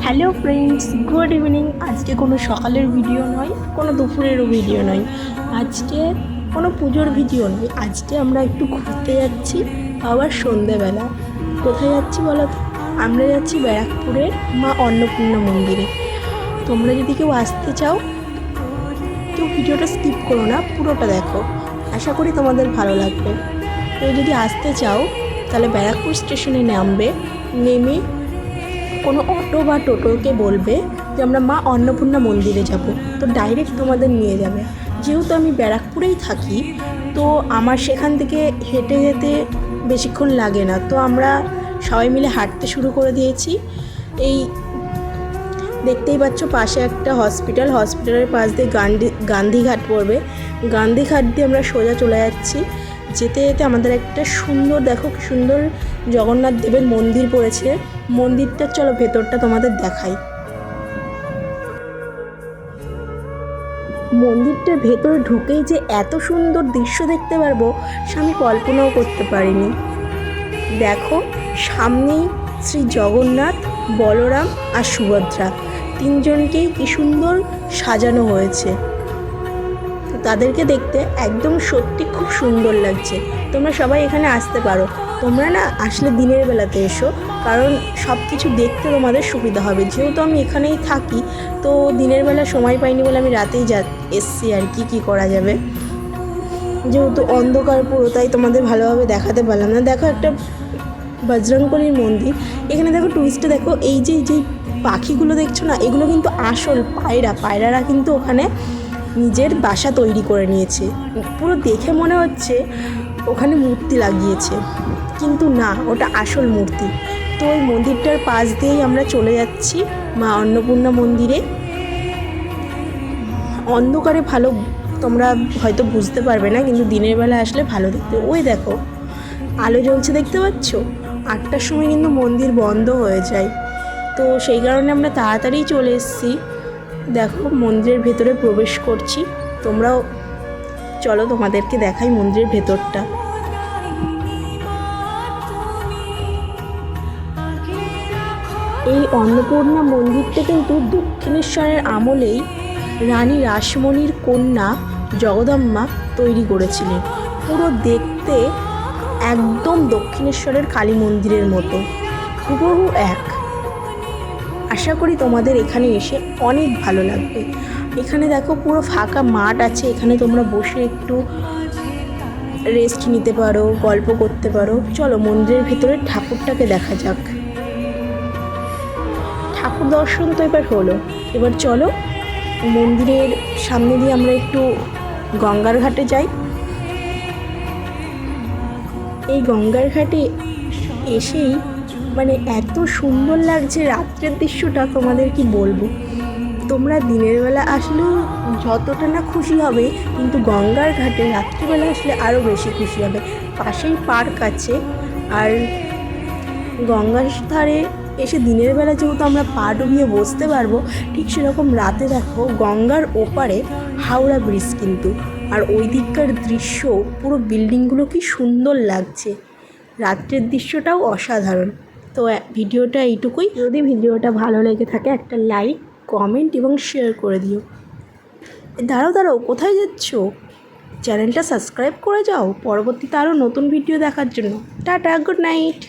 Hello friends, good evening. আজকে কোনো সকালের ভিডিও নয়, কোনো দুপুরেরও ভিডিও নয়, আজকে কোনো পুজোর ভিডিও নয়। আজকে আমরা একটু ঘুরতে যাচ্ছি, আবার সন্ধেবেলা। কোথায় যাচ্ছি বলো তো? আমরা যাচ্ছি ব্যারাকপুরের মা অন্নপূর্ণা মন্দিরে। তোমরা যদি কেউ আসতে চাও, কেউ ভিডিওটা স্কিপ করো না, পুরোটা দেখো, আশা করি তোমাদের ভালো লাগবে। কেউ যদি আসতে চাও তাহলে ব্যারাকপুর স্টেশনে নামবে, নেমে কোনো অটো বা টোটোকে বলবে যে আমরা মা অন্নপূর্ণা মন্দিরে যাব, তো ডাইরেক্ট তোমাদের নিয়ে যাবে। যেহেতু আমি ব্যারাকপুরেই থাকি, তো আমার সেখান থেকে হেঁটে যেতে বেশিক্ষণ লাগে না, তো আমরা সবাই মিলে হাঁটতে শুরু করে দিয়েছি। এই দেখতেই পাচ্ছ পাশে একটা হসপিটালের পাশ দিয়ে গান্ধীঘাট পড়বে। গান্ধীঘাট দিয়ে আমরা সোজা চলে যাচ্ছি। যেতে যেতে আমাদের একটা সুন্দর, দেখো কি সুন্দর জগন্নাথ দেবের মন্দির পড়েছে। মন্দিরটা চলো ভেতরটা তোমাদের দেখাই। মন্দিরটার ভেতরে ঢুকেই যে এত সুন্দর দৃশ্য দেখতে পারবো সে আমি কল্পনাও করতে পারিনি। দেখো, সামনেই শ্রী জগন্নাথ, বলরাম আর সুভদ্রা তিনজনকেই কি সুন্দর সাজানো হয়েছে। তাদেরকে দেখতে একদম সত্যি খুব সুন্দর লাগছে। তোমরা সবাই এখানে আসতে পারো। তোমরা না আসলে দিনের বেলাতে এসো, কারণ সব কিছু দেখতে তোমাদের সুবিধা হবে। যেহেতু আমি এখানেই থাকি, তো দিনের বেলা সময় পাইনি বলে আমি রাতেই এসছি আর কি করা যাবে। যেহেতু অন্ধকার পুরো, তাই তোমাদের ভালোভাবে দেখাতে পারলাম না। দেখো একটা বজরংবলীর মন্দির। এখানে দেখো টুরিস্টে দেখো, এই যে পাখিগুলো দেখছো না, এগুলো কিন্তু আসল পায়রারা কিন্তু ওখানে নিজের বাসা তৈরি করে নিয়েছে। পুরো দেখে মনে হচ্ছে ওখানে মূর্তি লাগিয়েছে, কিন্তু না, ওটা আসল মূর্তি। তো ওই মন্দিরটার পাশ দিয়েই আমরা চলে যাচ্ছি মা অন্নপূর্ণা মন্দিরে। অন্ধকারে ভালো তোমরা হয়তো বুঝতে পারবে না, কিন্তু দিনের বেলা আসলে ভালো দেখতে। ওই দেখো আলো জ্বলছে, দেখতে পাচ্ছ? 8টার সময় কিন্তু মন্দির বন্ধ হয়ে যায়, তো সেই কারণে আমরা তাড়াতাড়ি চলে এসেছি। দেখো মন্দিরের ভেতরে প্রবেশ করছি। তোমরাও চলো তোমাদেরকে দেখাই মন্দিরের ভেতরটা। এই অন্নপূর্ণা মন্দিরটা কিন্তু দক্ষিণেশ্বরের আমলেই রানী রাসমণির কন্যা জগদম্বা তৈরি করেছিলেন। পুরো দেখতে একদম দক্ষিণেশ্বরের কালী মন্দিরের মতো, হুবহু এক। আশা করি তোমাদের এখানে এসে অনেক ভালো লাগবে। এখানে দেখো পুরো ফাঁকা মাঠ আছে, এখানে তোমরা বসে একটু রেস্ট নিতে পারো, গল্প করতে পারো। চলো মন্দিরের ভিতরে ঠাকুরটাকে দেখা যাক। ঠাকুর দর্শন তো এবার হলো, এবার চলো মন্দিরের সামনে দিয়ে আমরা একটু গঙ্গার ঘাটে যাই। এই গঙ্গার ঘাটে এসেই মানে এত সুন্দর লাগছে রাত্রের দৃশ্যটা, তোমাদের কি বলবো। তোমরা দিনের বেলা আসলেও যতটা না খুশি হবে, কিন্তু গঙ্গার ঘাটে রাত্রিবেলা আসলে আরও বেশি খুশি হবে। পাশেই পার্ক আছে, আর গঙ্গার ধারে এসে দিনের বেলা যেহেতু আমরা পা ডুবিয়ে বসতে পারবো, ঠিক সেরকম রাতে দেখো গঙ্গার ওপারে হাওড়া ব্রিজ কিন্তু, আর ওই দিককার দৃশ্য পুরো বিল্ডিংগুলো কি সুন্দর লাগছে। রাত্রের দৃশ্যটাও অসাধারণ। তো ভিডিওটা এইটুকুই। যদি ভিডিওটা ভালো লেগে থাকে একটা লাইক, কমেন্ট এবং শেয়ার করে দিও। দাঁড়াও, কোথায় যাচ্ছ? চ্যানেলটা সাবস্ক্রাইব করে যাও পরবর্তীতে আরও নতুন ভিডিও দেখার জন্য। Tata, good night.